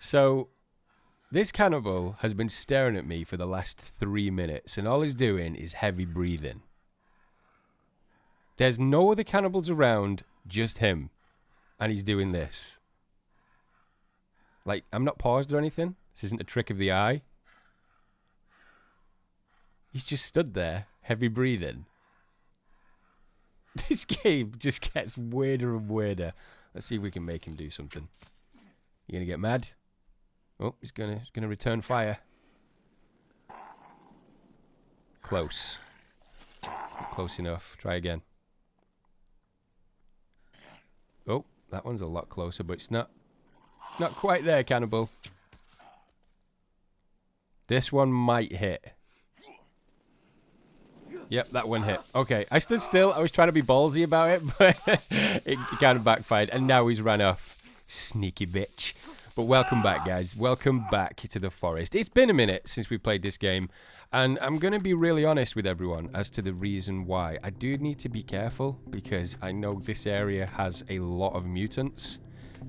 So, this cannibal has been staring at me for the last 3 minutes, and all he's doing is heavy breathing. There's no other cannibals around, just him. And he's doing this. Like, I'm not paused or anything. This isn't a trick of the eye. He's just stood there, heavy breathing. This game just gets weirder and weirder. Let's see if we can make him do something. You gonna get mad? Oh, he's gonna return fire. Close. Not close enough. Try again. Oh, that one's a lot closer, but it's not quite there, cannibal. This one might hit. Yep, that one hit. Okay, I stood still. I was trying to be ballsy about it, but it kind of backfired. And now he's ran off. Sneaky bitch. But welcome back, guys. Welcome back to the forest. It's been a minute since we played this game, and I'm going to be really honest with everyone as to the reason why. I do need to be careful, because I know this area has a lot of mutants,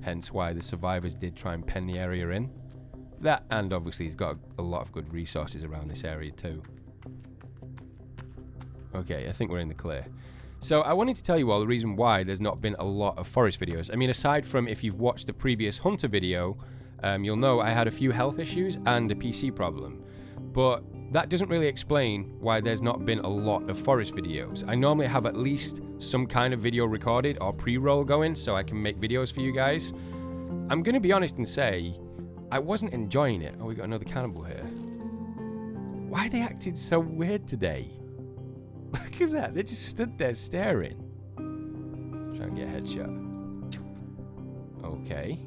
hence why the survivors did try and pen the area in. That, and obviously it's got a lot of good resources around this area too. Okay, I think we're in the clear. So I wanted to tell you all the reason why there's not been a lot of forest videos. I mean, aside from if you've watched the previous Hunter video, you'll know I had a few health issues and a PC problem. But that doesn't really explain why there's not been a lot of forest videos. I normally have at least some kind of video recorded or pre-roll going so I can make videos for you guys. I'm going to be honest and say, I wasn't enjoying it. Oh, we got another cannibal here. Why are they acting so weird today? Look at that, they just stood there staring. Try and get a headshot. Okay.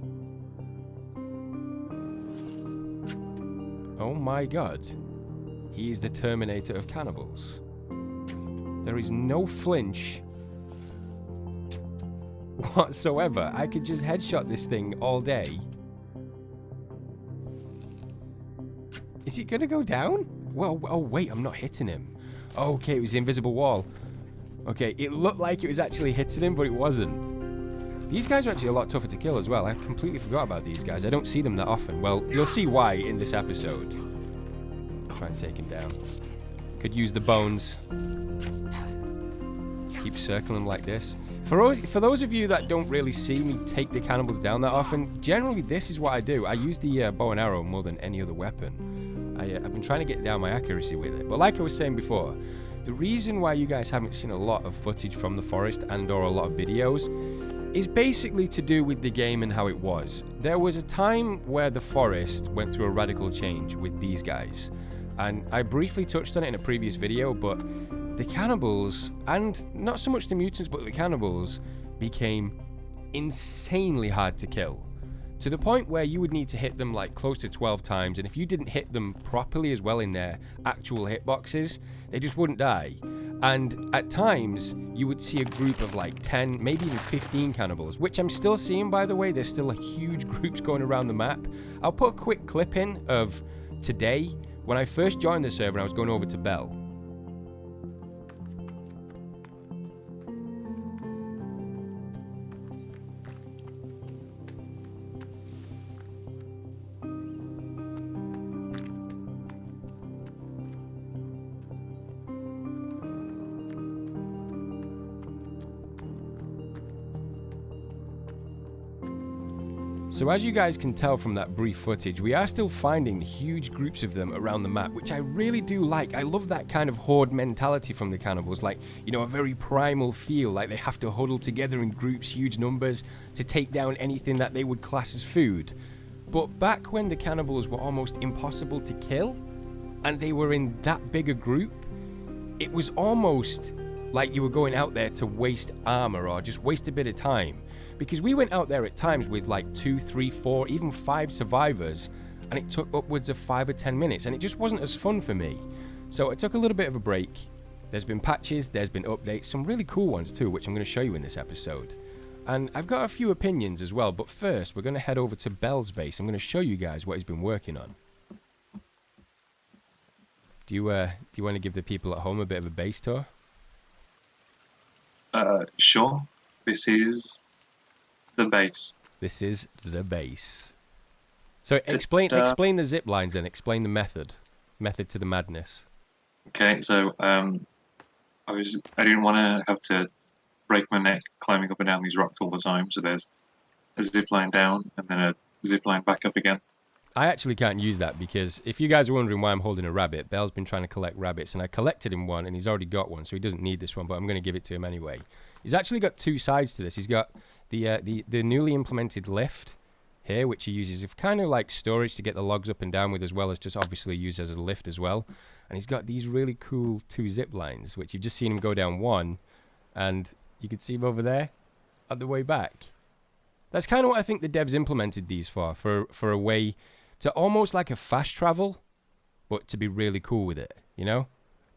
Oh my god. He is the Terminator of cannibals. There is no flinch whatsoever. I could just headshot this thing all day. Is he gonna go down? Well, oh wait, I'm not hitting him. Okay, it was the invisible wall. Okay, it looked like it was actually hitting him, but it wasn't. These guys are actually a lot tougher to kill as well. I completely forgot about these guys. I don't see them that often. Well, you'll see why in this episode. Try and take him down. Could use the bones. Keep circling them like this. For those of you that don't really see me take the cannibals down that often, generally this is what I do. I use the bow and arrow more than any other weapon. I've been trying to get down my accuracy with it. But like I was saying before, the reason why you guys haven't seen a lot of footage from the forest and or a lot of videos is basically to do with the game and how it was. There was a time where the forest went through a radical change with these guys. And I briefly touched on it in a previous video, but the cannibals, and not so much the mutants, but the cannibals, became insanely hard to kill. to the point where you would need to hit them like close to 12 times, and if you didn't hit them properly as well in their actual hitboxes, they just wouldn't die. And at times, you would see a group of like 10, maybe even 15 cannibals, which I'm still seeing, by the way. There's still huge groups going around the map. I'll put a quick clip in of today. When I first joined the server, I was going over to Belle. So as you guys can tell from that brief footage, we are still finding huge groups of them around the map, which I really do like. I love that kind of horde mentality from the cannibals, like, you know, a very primal feel, like they have to huddle together in groups, huge numbers, to take down anything that they would class as food. But back when the cannibals were almost impossible to kill, and they were in that big a group, it was almost like you were going out there to waste armor or just waste a bit of time. Because we went out there at times with like 2, 3, 4, even 5 survivors, and it took upwards of 5 or 10 minutes, and it just wasn't as fun for me. So I took a little bit of a break. There's been patches, there's been updates, some really cool ones too, which I'm going to show you in this episode. And I've got a few opinions as well, but first we're going to head over to Belle's base. I'm going to show you guys what he's been working on. Do you want to give the people at home a bit of a base tour? Sure. This is the base. This is the base. So explain the zip lines and explain the method to the madness. Okay, so I didn't want to have to break my neck climbing up and down these rocks all the time. So there's a zip line down and then a zip line back up again. I actually can't use that because if you guys are wondering why I'm holding a rabbit, Belle's been trying to collect rabbits and I collected him one and he's already got one, so he doesn't need this one, but I'm going to give it to him anyway. He's actually got two sides to this. He's got the newly implemented lift here, which he uses as kind of like storage to get the logs up and down with, as well as just obviously use as a lift as well. And he's got these really cool 2 zip lines, which you've just seen him go down one, and you can see him over there on the way back. That's kind of what I think the devs implemented these for a way to almost like a fast travel, but to be really cool with it, you know?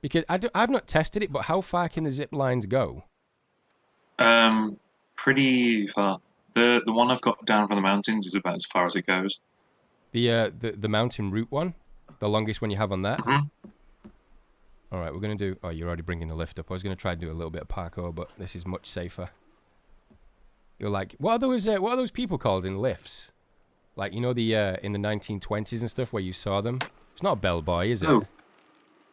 Because I've not tested it, but how far can the zip lines go? Pretty far. The one I've got down from the mountains is about as far as it goes. The mountain route one? The longest one you have on that? Mm-hmm. All right, we're going to do... Oh, you're already bringing the lift up. I was going to try to do a little bit of parkour, but this is much safer. You're like... What are those people called in lifts? Like, you know, in the 1920s and stuff where you saw them? It's not a bellboy, is it? Oh.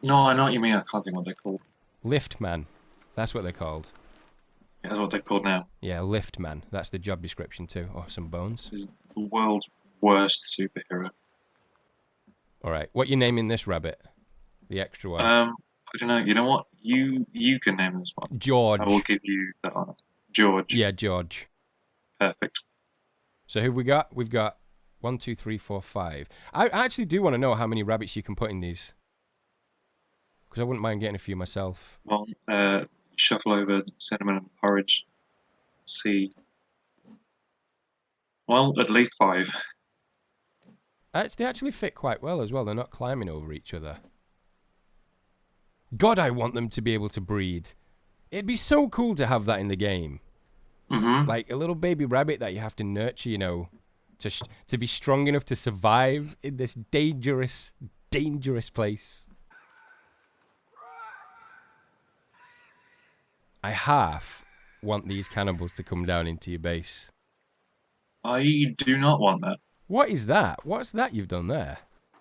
No, I know what you mean. I can't think what they're called. Lift man. That's what they're called. Yeah, that's what they're called now. Yeah, lift man. That's the job description too. Oh, some bones. Is the world's worst superhero. All right. What you naming this rabbit? The extra one. I don't know. You know what? You can name this one. George. I will give you that honor. George. Yeah, George. Perfect. So who have we got? We've got 1, 2, 3, 4, 5. I actually do want to know how many rabbits you can put in these. Because I wouldn't mind getting a few myself. Well, shuffle over cinnamon and porridge. See. Well, at least 5. They actually fit quite well as well. They're not climbing over each other. God, I want them to be able to breed. It'd be so cool to have that in the game. Mm-hmm. Like a little baby rabbit that you have to nurture, you know, to be strong enough to survive in this dangerous, dangerous place. I half want these cannibals to come down into your base. I do not want that. What is that? What's that you've done there?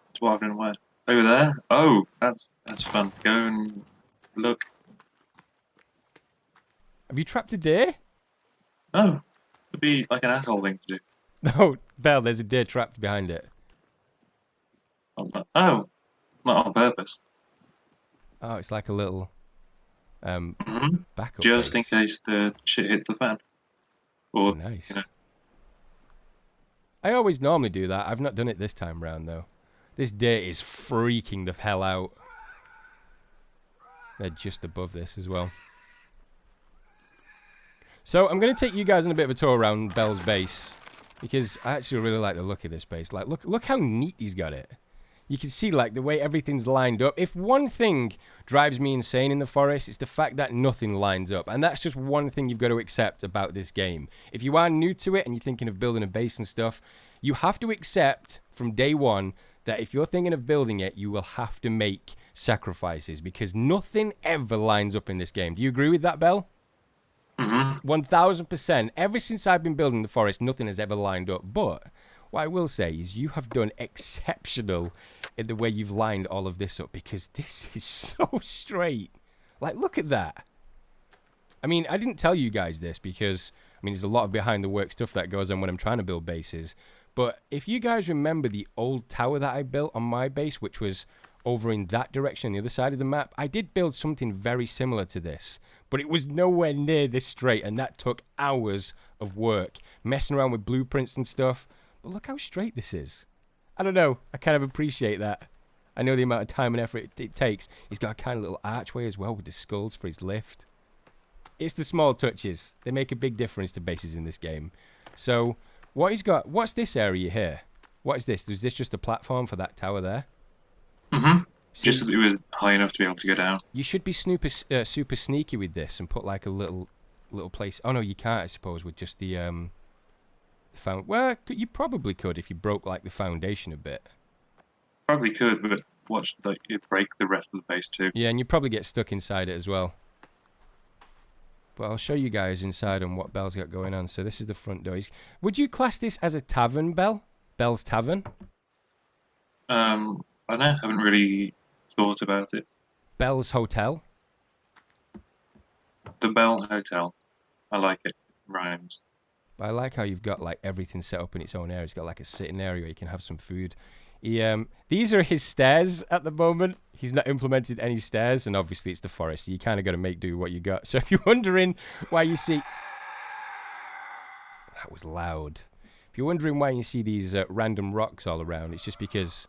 That's what I've done where? Over there? Oh, that's fun. Go and look. Have you trapped a deer? No. It'd be like an asshole thing to do. No, Belle, there's a deer trapped behind it. Oh, not on purpose. Oh, it's like a little backup Just base. in case the shit hits the fan. Or, Nice. you know. I always normally do that. I've not done it this time round, though. This deer is freaking the hell out. They're just above this as well. So I'm going to take you guys on a bit of a tour around Belle's base. Because I actually really like the look of this base. Like, look how neat he's got it. You can see, like, the way everything's lined up. If one thing drives me insane in the forest, it's the fact that nothing lines up. And that's just one thing you've got to accept about this game. If you are new to it and you're thinking of building a base and stuff, you have to accept from day one that if you're thinking of building it, you will have to make sacrifices. Because nothing ever lines up in this game. Do you agree with that, Belle? 1000%. Ever since I've been building the forest, nothing has ever lined up. But what I will say is you have done exceptional in the way you've lined all of this up, because this is so straight. Like, look at that. I mean, I didn't tell you guys this because, I mean, there's a lot of behind the work stuff that goes on when I'm trying to build bases. But if you guys remember the old tower that I built on my base, which was over in that direction on the other side of the map, I did build something very similar to this. But it was nowhere near this straight, and that took hours of work, messing around with blueprints and stuff. But look how straight this is. I don't know. I kind of appreciate that. I know the amount of time and effort it takes. He's got a kind of little archway as well with the skulls for his lift. It's the small touches. They make a big difference to bases in this game. So, what he's got... What's this area here? What is this? Is this just a platform for that tower there? Just so that it was high enough to be able to go down. You should be super sneaky with this and put like a little place. Oh no, you can't, I suppose, with just the well, you probably could if you broke like the foundation a bit. Probably could, but watch like it break the rest of the base too. Yeah, and you probably get stuck inside it as well. But I'll show you guys inside on what Belle's got going on. So this is the front door. Would you class this as a tavern, Belle? Belle's Tavern? I don't know. Haven't really thought about it. Belle's Hotel? The Belle Hotel. I like it. Rhymes. I like how you've got like everything set up in its own area. It's got like a sitting area where you can have some food. These are his stairs at the moment. He's not implemented any stairs, and obviously it's the forest, so you kind of got to make do what you got. So if you're wondering why you see... That was loud. If you're wondering why you see these random rocks all around, it's just because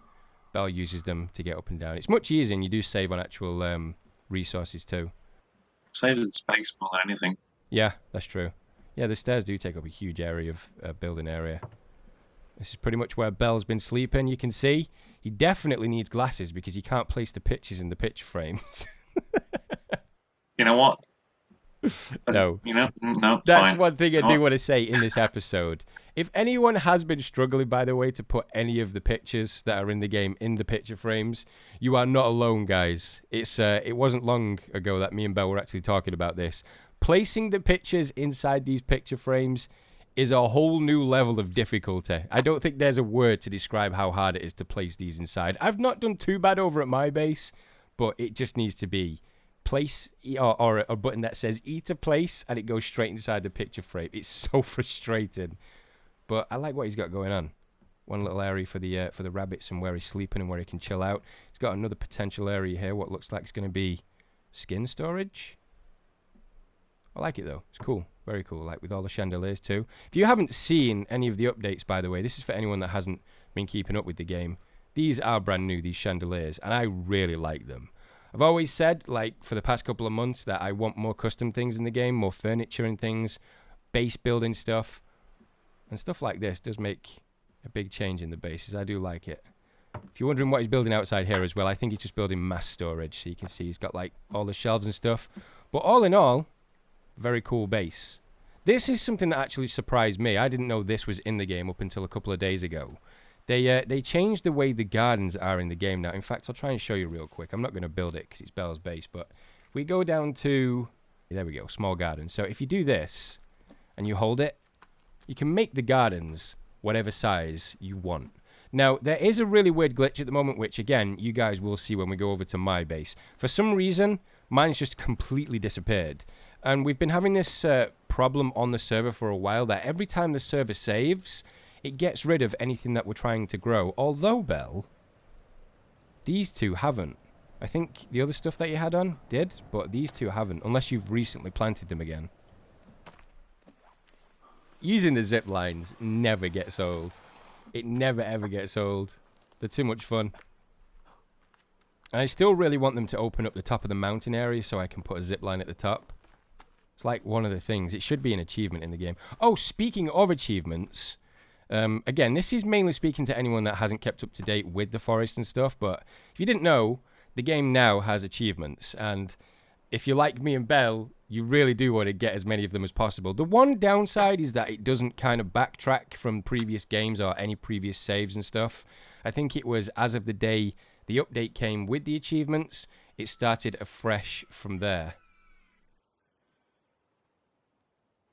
Belle uses them to get up and down. It's much easier, and you do save on actual resources too. Save the space more than anything. Yeah, that's true. Yeah, the stairs do take up a huge area of building area. This is pretty much where Belle's been sleeping. You can see he definitely needs glasses because he can't place the pictures in the picture frames. You know what? No. You know, no. That's fine. one thing I do want to say in this episode. If anyone has been struggling, by the way, to put any of the pictures that are in the game in the picture frames, you are not alone, guys. It wasn't long ago that me and Belle were actually talking about this. Placing the pictures inside these picture frames is a whole new level of difficulty. I don't think there's a word to describe how hard it is to place these inside. I've not done too bad over at my base, but it just needs to be place or a button that says E to place, and it goes straight inside the picture frame. It's so frustrating. But I like what he's got going on. One little area for the rabbits and where he's sleeping and where he can chill out. He's got another potential area here, what looks like it's going to be skin storage. I like it though. It's cool. Very cool. Like with all the chandeliers too. If you haven't seen any of the updates, by the way, this is for anyone that hasn't been keeping up with the game. These are brand new, these chandeliers, and I really like them. I've always said, like, for the past couple of months that I want more custom things in the game, more furniture and things, base building stuff, and stuff like this does make a big change in the bases. I do like it. If you're wondering what he's building outside here as well, I think he's just building mass storage. So you can see he's got, like, all the shelves and stuff. But all in all, very cool base. This is something that actually surprised me. I didn't know this was in the game up until a couple of days ago. They changed the way the gardens are in the game now. In fact, I'll try and show you real quick. I'm not going to build it because it's Belle's base, but if we go down to... There we go, small garden. So if you do this and you hold it, you can make the gardens whatever size you want. Now, there is a really weird glitch at the moment, which, again, you guys will see when we go over to my base. For some reason, mine's just completely disappeared. And we've been having this problem on the server for a while, that every time the server saves, it gets rid of anything that we're trying to grow. Although, Belle, these two haven't. I think the other stuff that you had on did, but these two haven't, unless you've recently planted them again. Using the zip lines never gets old. It never ever gets old. They're too much fun. And I still really want them to open up the top of the mountain area so I can put a zip line at the top. It's like one of the things. It should be an achievement in the game. Oh, speaking of achievements, Again, this is mainly speaking to anyone that hasn't kept up to date with the forest and stuff, but if you didn't know, the game now has achievements, and if you're like me and Belle, you really do want to get as many of them as possible. The one downside is that it doesn't kind of backtrack from previous games or any previous saves and stuff. I think it was as of the day the update came with the achievements, it started afresh from there.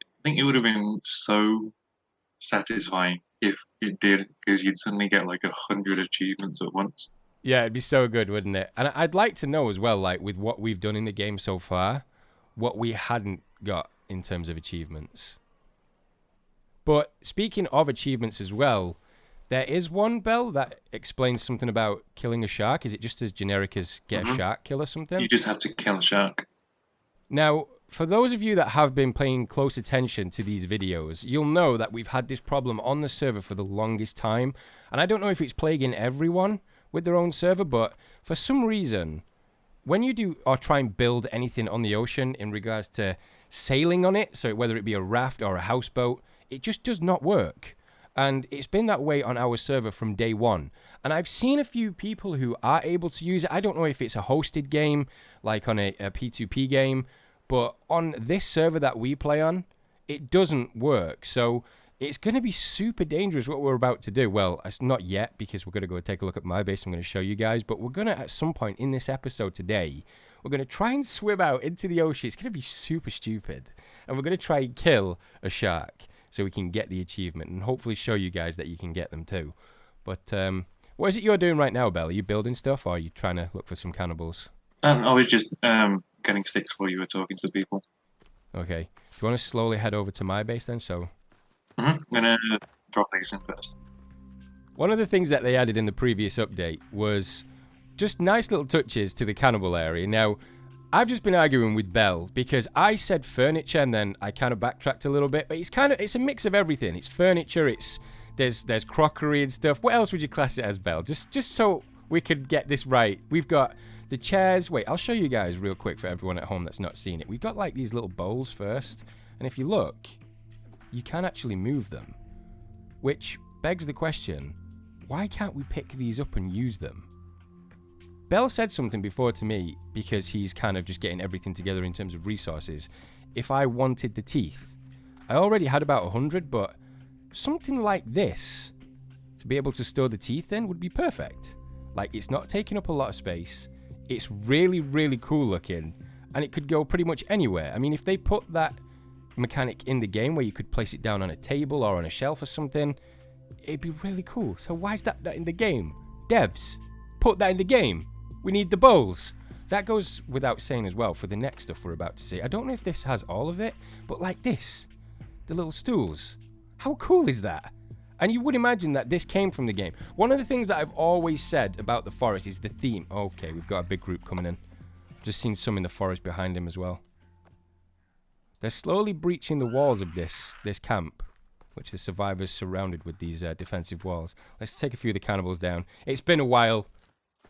I think it would have been so satisfying if it did, because you'd suddenly get like 100 achievements at once. Yeah, it'd be so good, wouldn't it? And I'd like to know as well, like with what we've done in the game so far, what we hadn't got in terms of achievements. But speaking of achievements as well, there is one, Belle, that explains something about killing a shark. Is it just as generic as get a shark kill or something? You just have to kill a shark. Now, for those of you that have been paying close attention to these videos, you'll know that we've had this problem on the server for the longest time. And I don't know if it's plaguing everyone with their own server, but for some reason, when you do or try and build anything on the ocean in regards to sailing on it, so whether it be a raft or a houseboat, it just does not work. And it's been that way on our server from day one. And I've seen a few people who are able to use it. I don't know if it's a hosted game, like on a P2P game, but on this server that we play on, it doesn't work. So it's going to be super dangerous what we're about to do. Well, it's not yet, because we're going to go take a look at my base. I'm going to show you guys. But we're going to, at some point in this episode today, we're going to try and swim out into the ocean. It's going to be super stupid. And we're going to try and kill a shark so we can get the achievement and hopefully show you guys that you can get them too. But what is it you're doing right now, Belle? Are you building stuff, or are you trying to look for some cannibals? I was just getting sticks while you were talking to people. Okay. Do you want to slowly head over to my base then? So I'm gonna drop these in first. one of the things that they added in the previous update was just nice little touches to the cannibal area. Now, I've just been arguing with Belle because I said furniture and then I kind of backtracked a little bit, but it's a mix of everything. It's furniture, there's crockery and stuff. What else would you class it as, Belle? Just so we could get this right. We've got the chairs. Wait, I'll show you guys real quick for everyone at home that's not seen it. We've got like these little bowls first, and if you look, you can actually move them, which begs the question, why can't we pick these up and use them? Belle said something before to me, because he's kind of just getting everything together in terms of resources. If I wanted the teeth, I already had about 100, but something like this to be able to store the teeth in would be perfect. Like, it's not taking up a lot of space. It's really, really cool looking, and it could go pretty much anywhere. I mean, if they put that mechanic in the game where you could place it down on a table or on a shelf or something, it'd be really cool. So why is that in the game? Devs, put that in the game. We need the bowls. That goes without saying as well for the next stuff we're about to see. I don't know if this has all of it, but like this, the little stools. How cool is that? And you would imagine that this came from the game. One of the things that I've always said about the forest is the theme. Okay, we've got a big group coming in. Just seen some in the forest behind him as well. They're slowly breaching the walls of this camp, which the survivors surrounded with these defensive walls. Let's take a few of the cannibals down. It's been a while.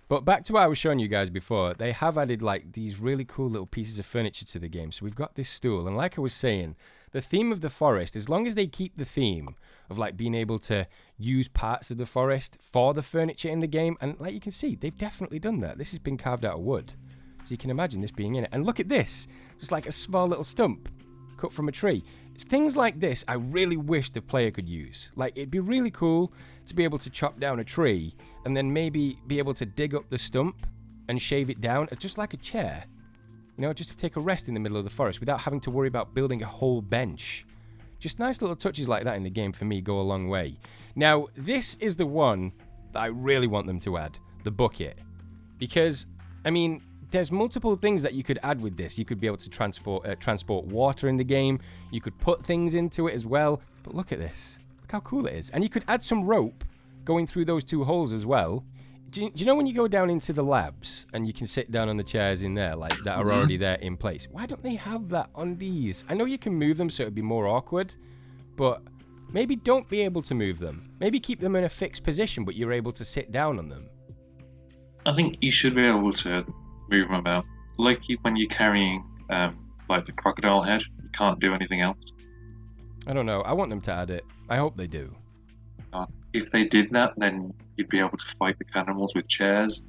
But back to what I was showing you guys before, they have added like these really cool little pieces of furniture to the game. So we've got this stool, and like I was saying, the theme of the forest, as long as they keep the theme of like being able to use parts of the forest for the furniture in the game, and like you can see, they've definitely done that. This has been carved out of wood. So you can imagine this being in it. And look at this, just like a small little stump cut from a tree. Things like this I really wish the player could use. Like, it'd be really cool to be able to chop down a tree and then maybe be able to dig up the stump and shave it down as just like a chair. You know, just to take a rest in the middle of the forest without having to worry about building a whole bench. Just nice little touches like that in the game for me go a long way. Now, this is the one that I really want them to add, the bucket. Because, I mean, there's multiple things that you could add with this. You could be able to transport water in the game. You could put things into it as well. But look at this. Look how cool it is. And you could add some rope going through those two holes as well. Do you know when you go down into the labs and you can sit down on the chairs in there, like that are already there in place? Why don't they have that on these? I know you can move them so it'd be more awkward, but maybe don't be able to move them. Maybe keep them in a fixed position, but you're able to sit down on them. I think you should be able to move them about. Like when you're carrying like the crocodile head, you can't do anything else. I don't know. I want them to add it. I hope they do. If they did that, then you'd be able to fight the cannibals with chairs,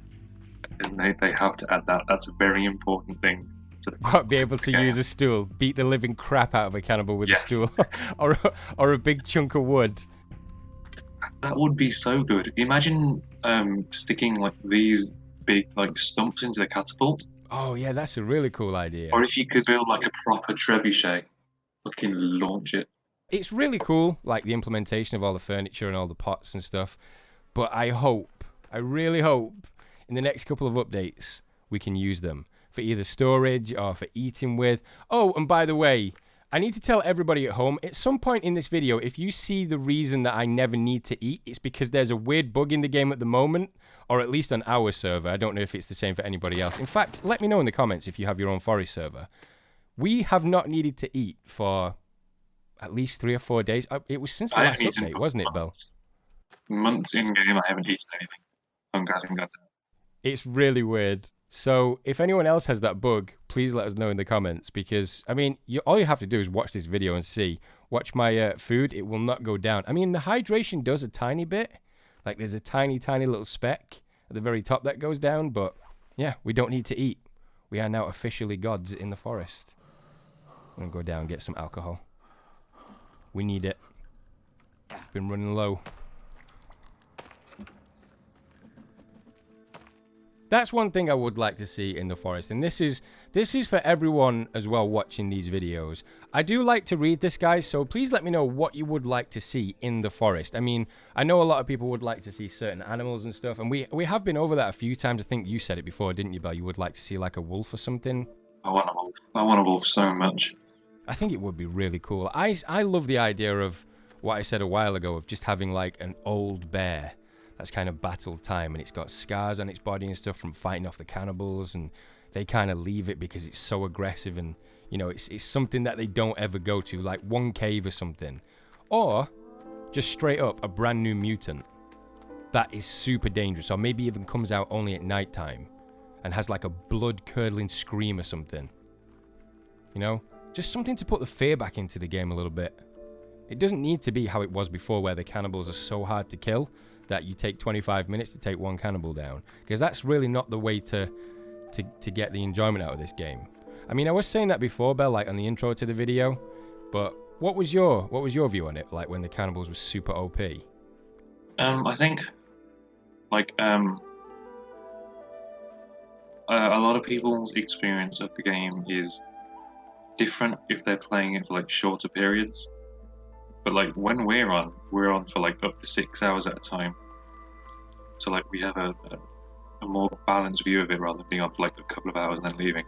and they have to add that. That's a very important thing to the, Be able to game. use a stool, beat the living crap out of a cannibal with a Yes. stool, or a big chunk of wood. That would be so good. Imagine sticking like these big like stumps into the catapult, Oh yeah, that's a really cool idea. or if you could build like a proper trebuchet, fucking launch it. It's really cool, like the implementation of all the furniture and all the pots and stuff. But I really hope, in the next couple of updates, we can use them for either storage or for eating with. Oh, and by the way, I need to tell everybody at home, at some point in this video, if you see the reason that I never need to eat, it's because there's a weird bug in the game at the moment, or at least on our server. I don't know if it's the same for anybody else. In fact, let me know in the comments if you have your own forest server. We have not needed to eat for at least 3 or 4 days. It was since the I last haven't eaten update, for wasn't it, Belle? months in game. I haven't eaten anything. Hunger hasn't got down. It's really weird. So if anyone else has that bug, please let us know in the comments, because, I mean, all you have to do is watch this video and see. Watch my food. It will not go down. I mean, the hydration does a tiny bit. Like, there's a tiny, tiny little speck at the very top that goes down, but, yeah, we don't need to eat. We are now officially gods in the forest. I'm going to go down and get some alcohol. We need it. Been running low. That's one thing I would like to see in the forest, and this is for everyone as well watching these videos. I do like to read this, guys, so please let me know what you would like to see in the forest. I mean, I know a lot of people would like to see certain animals and stuff, and we have been over that a few times. I think you said it before, didn't you, Belle? You would like to see like a wolf or something. I want a wolf. I want a wolf so much. I think it would be really cool. I love the idea of what I said a while ago of just having like an old bear that's kind of battle time, and it's got scars on its body and stuff from fighting off the cannibals, and they kind of leave it because it's so aggressive, and you know, it's something that they don't ever go to, like one cave or something. Or just straight up a brand new mutant that is super dangerous, or maybe even comes out only at nighttime and has like a blood curdling scream or something. You know, just something to put the fear back into the game a little bit. It doesn't need to be how it was before, where the cannibals are so hard to kill that you take 25 minutes to take one cannibal down, because that's really not the way to get the enjoyment out of this game. I mean, I was saying that before, Belle, like on the intro to the video, but what was your view on it, like when the cannibals were super OP? I think like a lot of people's experience of the game is different if they're playing it for like shorter periods. But like when we're on for like up to 6 hours at a time. So like we have a more balanced view of it rather than being on for like a couple of hours and then leaving.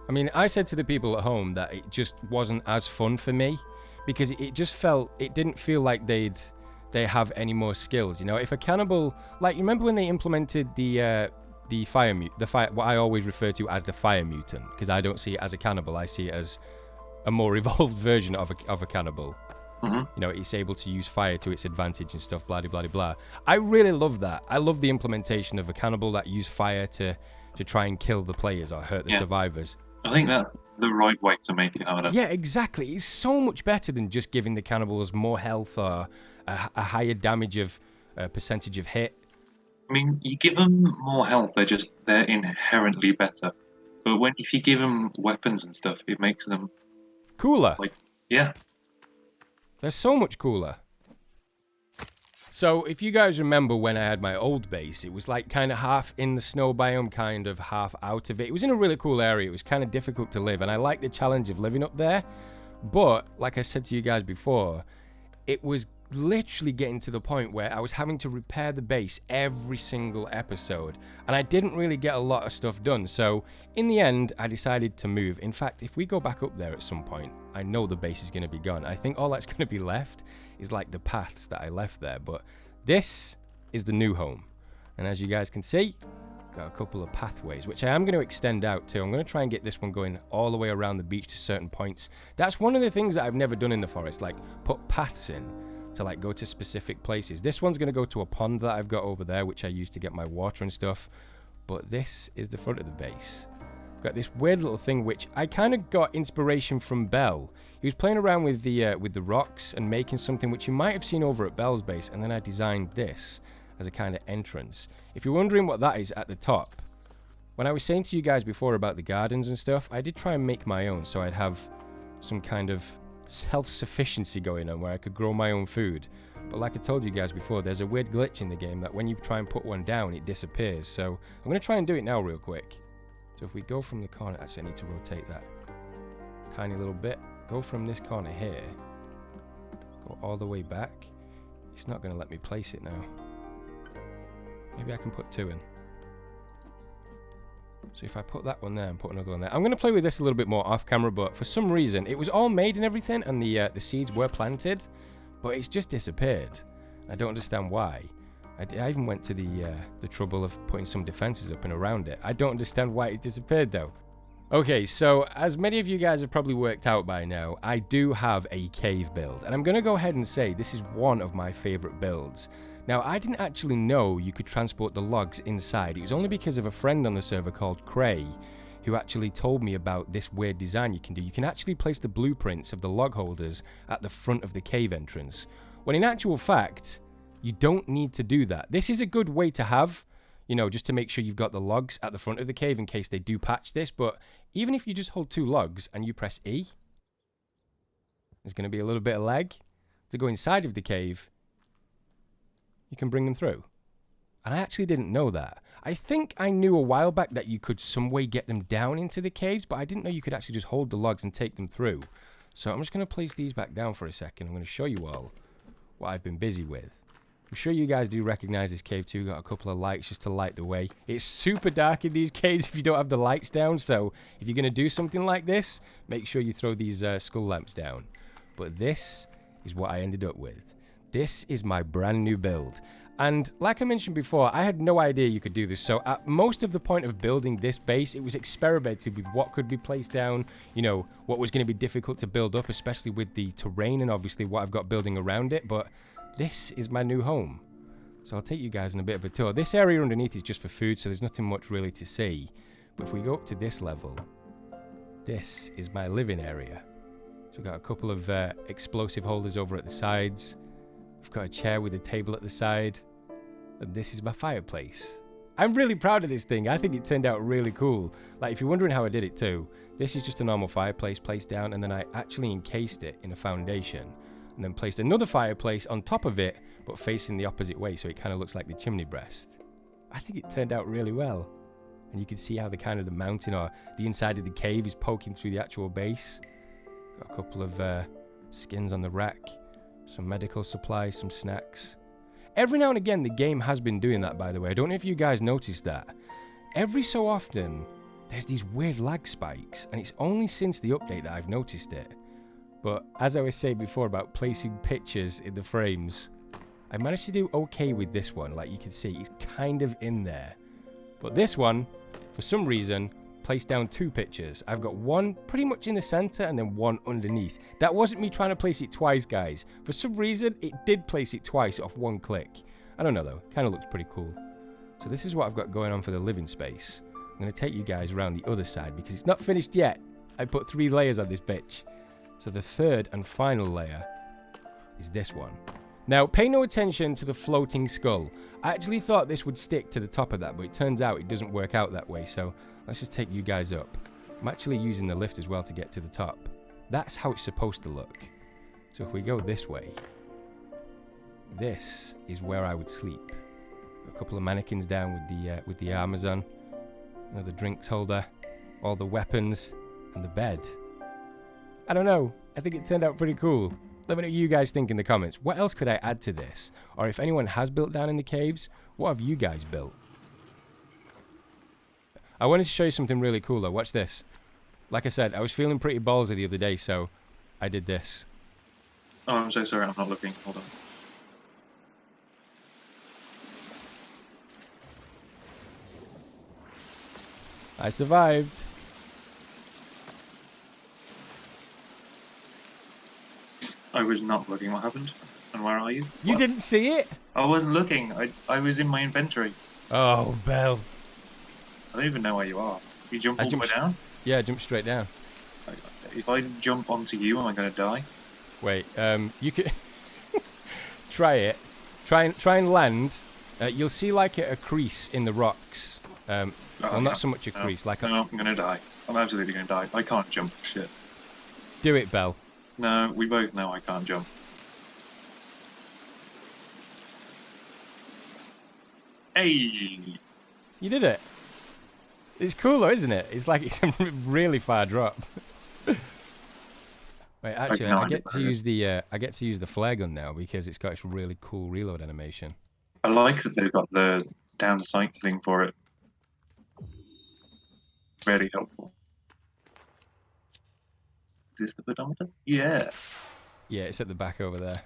I mean, I said to the people at home that it just wasn't as fun for me, because it didn't feel like they have any more skills. You know, if a cannibal, like, you remember when they implemented the fire, what I always refer to as the fire mutant, because I don't see it as a cannibal, I see it as a more evolved version of a cannibal. Mm-hmm. You know, it's able to use fire to its advantage and stuff, blah, blah, blah, blah. I really love that. I love the implementation of a cannibal that use fire to try and kill the players or hurt the survivors. I think that's the right way to make it harder. Yeah, exactly. It's so much better than just giving the cannibals more health or a higher damage of percentage of hit. I mean, you give them more health, they're inherently better. But if you give them weapons and stuff, it makes them cooler. like, yeah. They're so much cooler. So if you guys remember when I had my old base, it was like kind of half in the snow biome, kind of half out of it. It was in a really cool area. It was kind of difficult to live, and I liked the challenge of living up there. But like I said to you guys before, it was literally getting to the point where I was having to repair the base every single episode, and I didn't really get a lot of stuff done. So in the end, I decided to move. In fact, if we go back up there at some point, I know the base is going to be gone. I think all that's going to be left is like the paths that I left there. But this is the new home, and as you guys can see, got a couple of pathways, which I am going to extend out to. I'm going to try and get this one going all the way around the beach to certain points. That's one of the things that I've never done in the forest, like put paths in to like go to specific places. This one's going to go to a pond that I've got over there, which I use to get my water and stuff. But this is the front of the base. I've got this weird little thing which I kind of got inspiration from Belle. He was playing around with the rocks and making something which you might have seen over at Belle's base, and then I designed this as a kind of entrance. If you're wondering what that is at the top, when I was saying to you guys before about the gardens and stuff, I did try and make my own so I'd have some kind of self-sufficiency going on where I could grow my own food. But like I told you guys before, there's a weird glitch in the game that when you try and put one down, it disappears. So I'm going to try and do it now real quick. So if we go from the corner, actually I need to rotate that tiny little bit. Go from this corner here, go all the way back. It's not going to let me place it now. Maybe I can put 2 in. So if I put that one there and put another one there. I'm going to play with this a little bit more off camera, but for some reason, it was all made and everything, and the seeds were planted, but it's just disappeared. I don't understand why. I even went to the trouble of putting some defenses up and around it. I don't understand why it disappeared though. Okay, so as many of you guys have probably worked out by now, I do have a cave build, and I'm going to go ahead and say this is one of my favorite builds. Now, I didn't actually know you could transport the logs inside. It was only because of a friend on the server called Cray who actually told me about this weird design you can do. You can actually place the blueprints of the log holders at the front of the cave entrance, when in actual fact, you don't need to do that. This is a good way to have, you know, just to make sure you've got the logs at the front of the cave in case they do patch this, but even if you just hold 2 logs and you press E, there's going to be a little bit of lag. To go inside of the cave, you can bring them through. And I actually didn't know that. I think I knew a while back that you could some way get them down into the caves, but I didn't know you could actually just hold the logs and take them through. So I'm just going to place these back down for a second. I'm going to show you all what I've been busy with. I'm sure you guys do recognize this cave too. Got a couple of lights just to light the way. It's super dark in these caves if you don't have the lights down. So if you're going to do something like this, make sure you throw these skull lamps down. But this is what I ended up with. This is my brand new build. And like I mentioned before, I had no idea you could do this. So at most of the point of building this base, it was experimented with what could be placed down, you know, what was going to be difficult to build up, especially with the terrain and obviously what I've got building around it. But this is my new home. So I'll take you guys on a bit of a tour. This area underneath is just for food, so there's nothing much really to see. But if we go up to this level, this is my living area. So we've got a couple of explosive holders over at the sides. I've got a chair with a table at the side. And this is my fireplace. I'm really proud of this thing. I think it turned out really cool. Like, if you're wondering how I did it too, this is just a normal fireplace placed down, and then I actually encased it in a foundation. And then placed another fireplace on top of it, but facing the opposite way, so it kind of looks like the chimney breast. I think it turned out really well. And you can see how the mountain or the inside of the cave is poking through the actual base. Got a couple of skins on the rack, some medical supplies, some snacks. Every now and again, the game has been doing that, by the way. I don't know if you guys noticed that. Every so often, there's these weird lag spikes, and it's only since the update that I've noticed it. But as I was saying before about placing pictures in the frames, I managed to do okay with this one. Like you can see, it's kind of in there. But this one, for some reason, placed down 2 pictures. I've got one pretty much in the center and then one underneath. That wasn't me trying to place it twice, guys. For some reason, it did place it twice off one click. I don't know though, kind of looks pretty cool. So this is what I've got going on for the living space. I'm going to take you guys around the other side because it's not finished yet. I put 3 layers on this bitch. So the third and final layer is this one. Now, pay no attention to the floating skull. I actually thought this would stick to the top of that, but it turns out it doesn't work out that way. So let's just take you guys up. I'm actually using the lift as well to get to the top. That's how it's supposed to look. So if we go this way, this is where I would sleep. A couple of mannequins down with the armors on, another drinks holder, all the weapons, and the bed. I don't know. I think it turned out pretty cool. Let me know what you guys think in the comments. What else could I add to this? Or if anyone has built down in the caves, what have you guys built? I wanted to show you something really cool though. Watch this. Like I said, I was feeling pretty ballsy the other day, so I did this. Oh, I'm so sorry, I'm not looking. Hold on. I survived. I was not looking. What happened? And where are you? You What? didn't see it? I wasn't looking. I was in my inventory. Oh, Belle. I don't even know where you are. You jump all the way down? Yeah, jump straight down. If I jump onto you, am I going to die? Wait, you could try it. Try and land. You'll see like a crease in the rocks. Well, not so much a crease, like a... No, I'm going to die. I'm absolutely going to die. I can't jump. Shit. Do it, Belle. No, we both know I can't jump. Hey! You did it. It's cool though, isn't it? It's like it's a really far drop. Wait, actually, I get to use the flare gun now because it's got its really cool reload animation. I like that they've got the down sight thing for it. Very helpful. Is this the pedometer? Yeah. Yeah, it's at the back over there.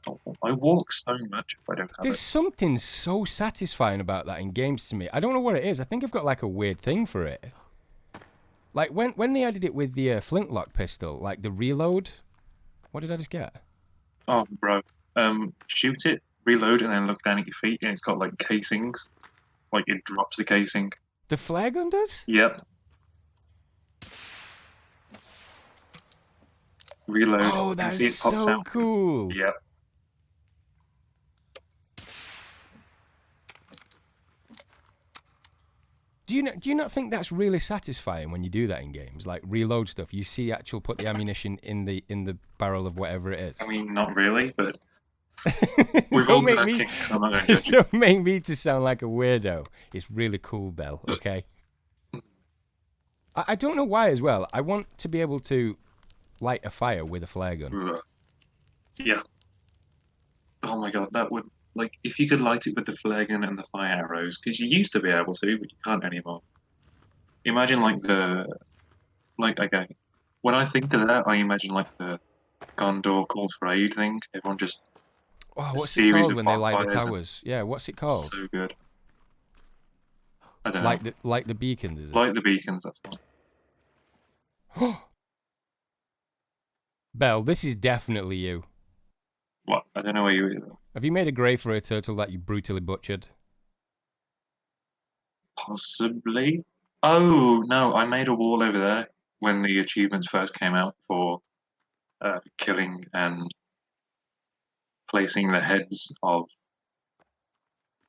Oh, I walk so much if I don't have There's it. something so satisfying about that in games to me. I don't know what it is. I think I've got like a weird thing for it. Like when they added it with the flintlock pistol, like the reload. What did I just get? Oh, bro. Shoot it, reload, and then look down at your feet, and it's got like casings. Like it drops the casing. The flare gun does? Yep. Reload. Oh, that's see it pops so out. cool. Yep. Do you not think that's really satisfying when you do that in games? Like reload stuff, you see put the ammunition in the barrel of whatever it is. I mean, not really, but we've all got our kinks. I'm not going to judge you. Don't make me to sound like a weirdo. It's really cool, Belle. Okay. I don't know why as well. I want to be able to light a fire with a flare gun. Yeah. Oh my god, that would... Like, if you could light it with the flare gun and the fire arrows, because you used to be able to, but you can't anymore. Imagine, like, okay. When I think of that, I imagine, like, the Gondor Call for Aid thing. Everyone just... Oh, what's it called when they light the towers? Yeah, what's it called? So good. I don't know. Like the beacons, is it? Like the beacons, that's the one. Belle, this is definitely you. What? I don't know where you are. Have you made a grave for a turtle that you brutally butchered? Possibly. Oh, no, I made a wall over there when the achievements first came out for killing and placing the heads of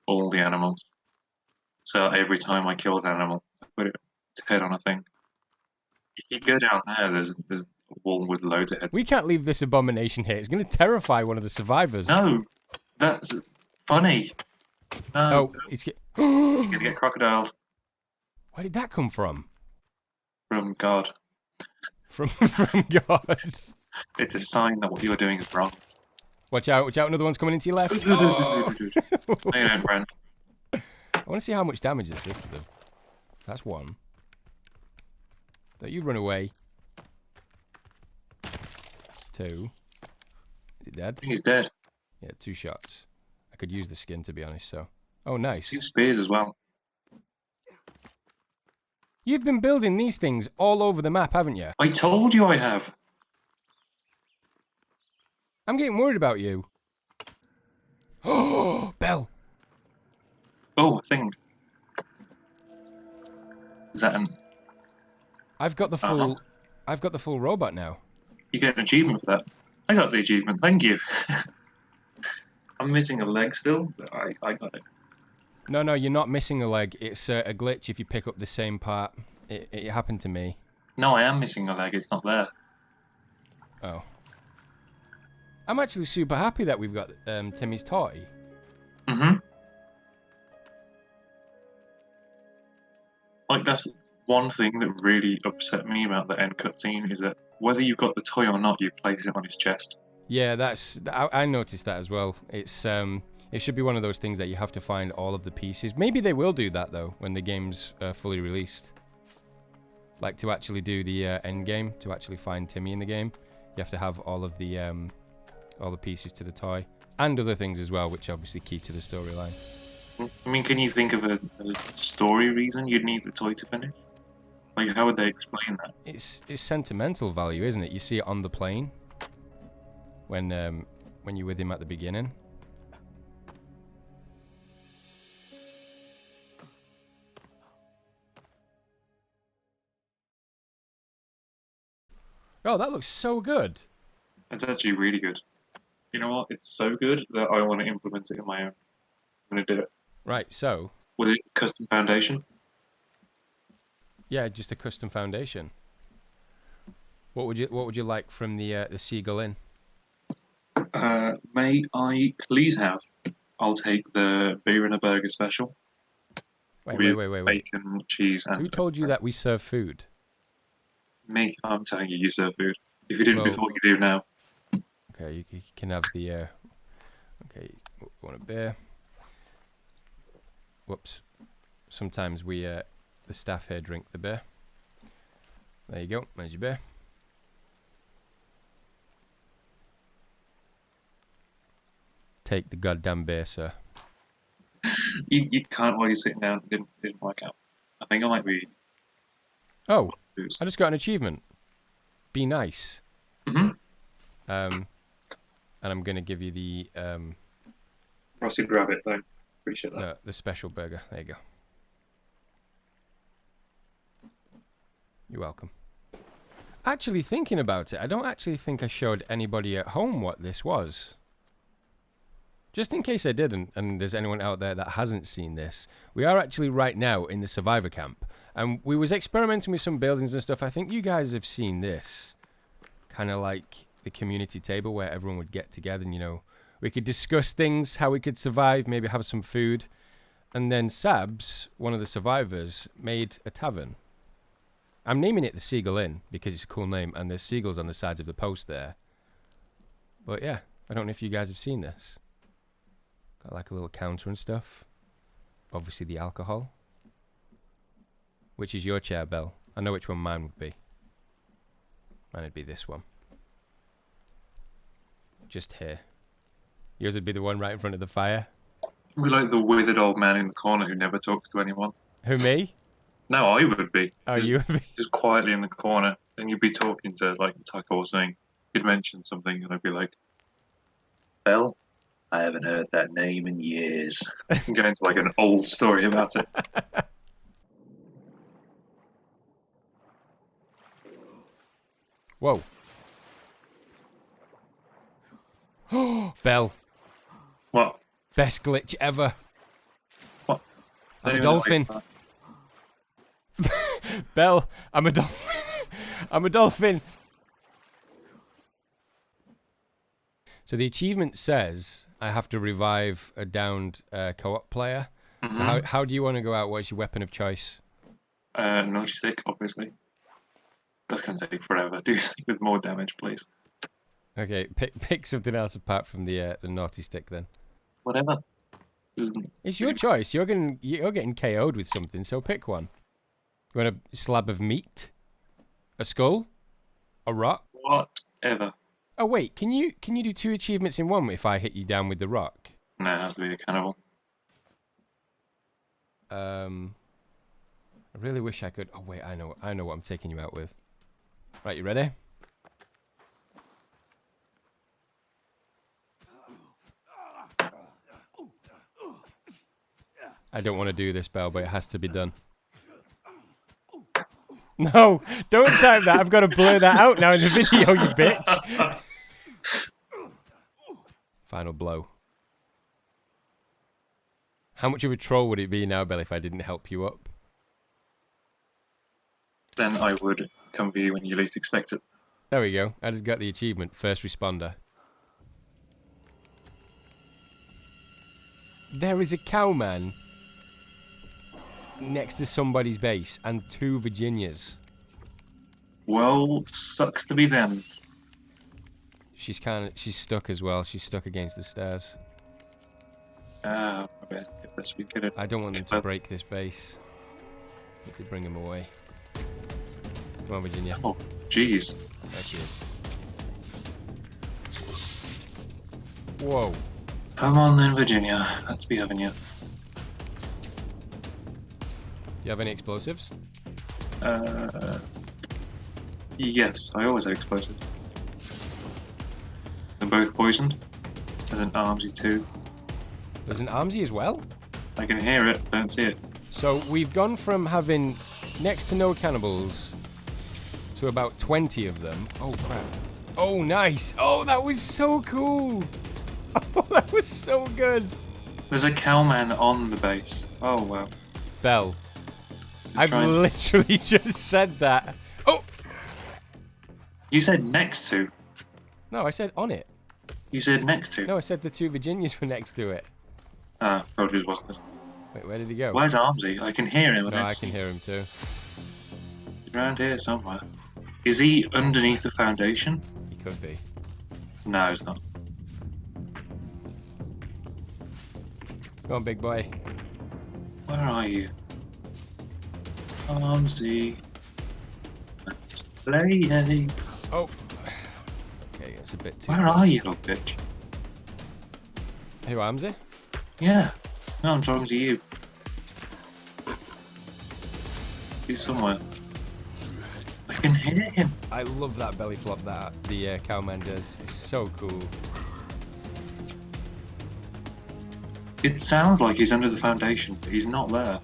all the animals. So every time I killed an animal, I put its head on a thing. If you go down there, there's a wall with loads of heads. We can't leave this abomination here. It's going to terrify one of the survivors. No, that's funny. No. Oh, it's you're going to get crocodiled. Where did that come from? From God. From God. It's a sign that what you're doing is wrong. Watch out, another one's coming into your left. No, you don't, Brent. I want to see how much damage this does to them. That's one. Don't you run away. Two. Is he dead? I think he's dead. Yeah, 2 shots. I could use the skin, to be honest, so... Oh, nice. 2 spears as well. You've been building these things all over the map, haven't you? I told you I have. I'm getting worried about you. Oh, Belle. Oh, a thing. Is that an... I've got the full... I've got the full robot now. You get an achievement for that. I got the achievement, thank you. I'm missing a leg still, but I got it. No, you're not missing a leg. It's a glitch if you pick up the same part. It happened to me. No, I am missing a leg, it's not there. Oh. I'm actually super happy that we've got Timmy's toy. Mm-hmm. Like, that's one thing that really upset me about the end cutscene, is that whether you've got the toy or not, you place it on his chest. Yeah, I noticed that as well. It's it should be one of those things that you have to find all of the pieces. Maybe they will do that though when the game's fully released. Like to actually do the end game, to actually find Timmy in the game, you have to have all the pieces to the toy and other things as well, which are obviously key to the storyline. I mean, can you think of a story reason you'd need the toy to finish? Like, how would they explain that? It's sentimental value, isn't it? You see it on the plane when you're with him at the beginning. Oh, that looks so good. It's actually really good. You know what? It's so good that I want to implement it in my own. I'm going to do it. Right, so Was it custom foundation? yeah, just a custom foundation. What would you like from the Seagull Inn? May I please have? I'll take the beer and a burger special with Wait. bacon, cheese, and Who told you that we serve food? me. I'm telling you, you serve food. If you didn't Well, before, you do now. Okay, you can have the. Okay, want a beer? Whoops. Sometimes we the staff here drink the beer. There you go. There's your beer. Take the goddamn beer, sir. You can't while you're sitting down. It didn't work out. I think I might be. Oh, I just got an achievement. Be nice. Mm-hmm. And I'm gonna give you the Frosted rabbit, thanks. Appreciate that. no, the special burger. There you go. You're welcome. Actually, thinking about it, I don't actually think I showed anybody at home what this was. Just in case I didn't, and there's anyone out there that hasn't seen this, we are actually right now in the survivor camp. And we was experimenting with some buildings and stuff. I think you guys have seen this. Kind of like the community table where everyone would get together and, you know, we could discuss things, how we could survive, maybe have some food. And then Sabs, one of the survivors, made a tavern. I'm naming it the Seagull Inn because it's a cool name and there's seagulls on the sides of the post there. But yeah, I don't know if you guys have seen this. Got like a little counter and stuff. Obviously the alcohol. Which is your chair, Belle? I know which one mine would be. Mine would be this one. Just here. Yours would be the one right in front of the fire. We're like the withered old man in the corner who never talks to anyone. Who, me? No, I would be. Oh, you would be? Just quietly in the corner. And you'd be talking to, like, Tucker or something. You'd mention something, and I'd be like, Belle? I haven't heard that name in years. And go into, like, an old story about it. Whoa. Belle. What? Best glitch ever. What? I'm a dolphin. Belle, I'm a dolphin. I'm a dolphin. So the achievement says I have to revive a downed co-op player. Mm-hmm. So how do you want to go out? What's your weapon of choice? Naughty stick, obviously. That's going to take forever. Do something with more damage, please. Okay, pick something else apart from the naughty stick then. Whatever. It's your choice. You're getting KO'd with something, so pick one. You want a slab of meat? A skull? A rock? Whatever. Oh wait, can you do 2 achievements in one if I hit you down with the rock? No, it has to be a cannibal. I really wish I could. Oh wait, I know what I'm taking you out with. Right, you ready? I don't want to do this, Belle, but it has to be done. No, don't type that. I've got to blur that out now in the video, you bitch. Final blow. How much of a troll would it be now, Belle, if I didn't help you up? Then I would come for you when you least expect it. There we go. I just got the achievement, first responder. There is a cowman next to somebody's base and 2 Virginias. Well, sucks to be them. She's stuck as well. She's stuck against the stairs. I don't want them to break this base. Need to bring them away. Come on, Virginia. Oh, jeez. There she is. Whoa. Come on then, Virginia. Let's be having you. Do you have any explosives? Yes, I always have explosives. They're both poisoned. There's an armsy too. There's an armsy as well? I can hear it, don't see it. So we've gone from having next to no cannibals to about 20 of them. Oh, crap. Oh, nice. Oh, that was so cool. Oh, that was so good. There's a cowman on the base. Oh, wow. Belle. I've literally just said that. Oh! You said next to. No, I said on it. You said next to. No, I said the 2 Virginias were next to it. Ah, probably wasn't it? Wait, where did he go? Where's Armsy? I can hear him. No, I can hear him too. He's around here somewhere. Is he underneath the foundation? He could be. No, he's not. Go on, big boy. Where are you? Armsy. Let's play. Oh. Okay, it's a bit too. Where are you, little bitch? Who, Armsy? Yeah. No, I'm talking to you. He's somewhere. I can hear him. I love that belly flop that the cowman does. It's so cool. It sounds like he's under the foundation, but he's not there.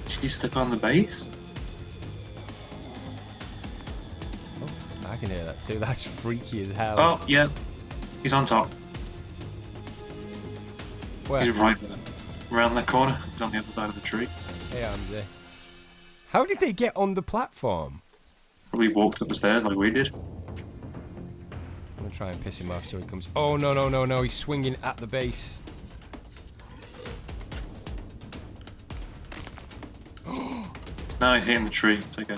Is he stuck on the base? Oh, I can hear that too. That's freaky as hell. Oh, yeah. He's on top. Where? He's right there. Around that corner. He's on the other side of the tree. Hey, Armsy. How did they get on the platform? Probably walked up the stairs like we did. I'm gonna try and piss him off so he comes. Oh, no, no, no, no. He's swinging at the base. Now he's hitting the tree. It's okay.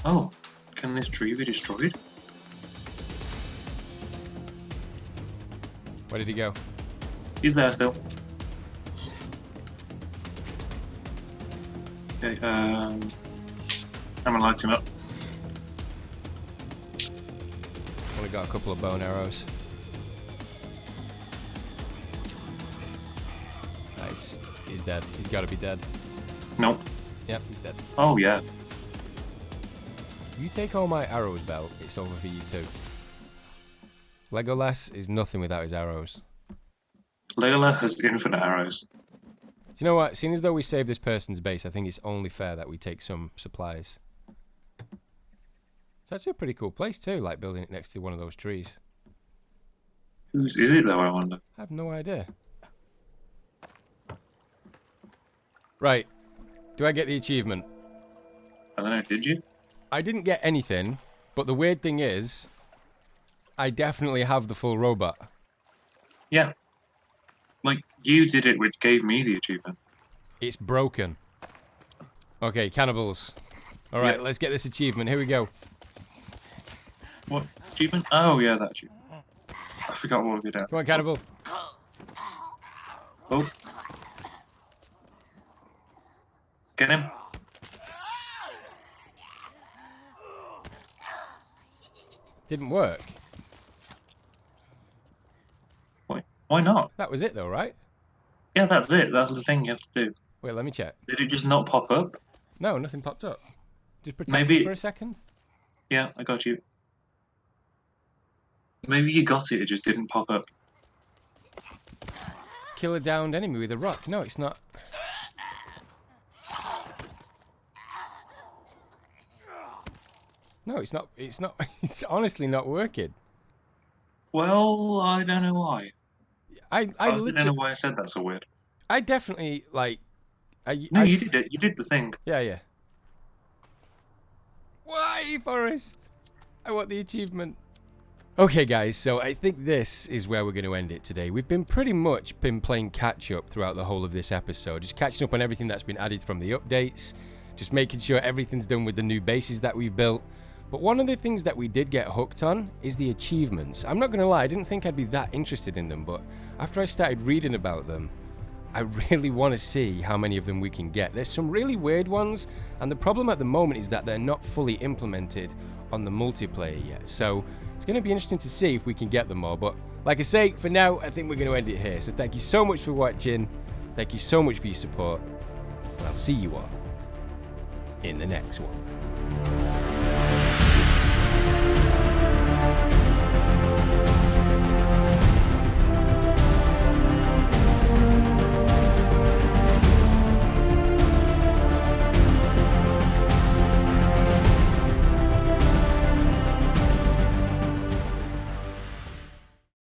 Oh, can this tree be destroyed? Where did he go? He's there still. Okay, I'm gonna light him up. Only got a couple of bone arrows. Nice. He's dead. He's got to be dead. Nope. Yep, he's dead. Oh, yeah. You take all my arrows, Belle. It's over for you too. Legolas is nothing without his arrows. Legolas has infinite arrows. Do you know what? Seeing as though we saved this person's base, I think it's only fair that we take some supplies. It's actually a pretty cool place too, like building it next to one of those trees. Whose is it though, I wonder? I have no idea. Right. Do I get the achievement? I don't know, did you? I didn't get anything, but the weird thing is, I definitely have the full robot. Yeah. Like, you did it, which gave me the achievement. It's broken. Okay, cannibals. Alright, let's get this achievement. Here we go. What achievement? Oh, yeah, that achievement. I forgot what we did. Come on, cannibal. Oh. Get him. Didn't work. Why not? That was it though, right? Yeah, that's it. That's the thing you have to do. Wait, let me check. Did it just not pop up? No, nothing popped up. Just pretend Maybe for a second. Yeah, I got you. Maybe you got it, it just didn't pop up. Kill a downed enemy with a rock. No, it's not. No, it's not. It's not. It's honestly not working. Well, I don't know why. I don't know why I said that's so weird. I definitely like. You did it. You did the thing. Yeah, yeah. Why, Forrest? I want the achievement. Okay, guys, so I think this is where we're going to end it today. We've been pretty much playing catch-up throughout the whole of this episode. Just catching up on everything that's been added from the updates. Just making sure everything's done with the new bases that we've built. But one of the things that we did get hooked on is the achievements. I'm not going to lie, I didn't think I'd be that interested in them, but after I started reading about them, I really want to see how many of them we can get. There's some really weird ones, and the problem at the moment is that they're not fully implemented on the multiplayer yet. So it's going to be interesting to see if we can get them all. But like I say, for now, I think we're going to end it here. So thank you so much for watching. Thank you so much for your support. And I'll see you all in the next one.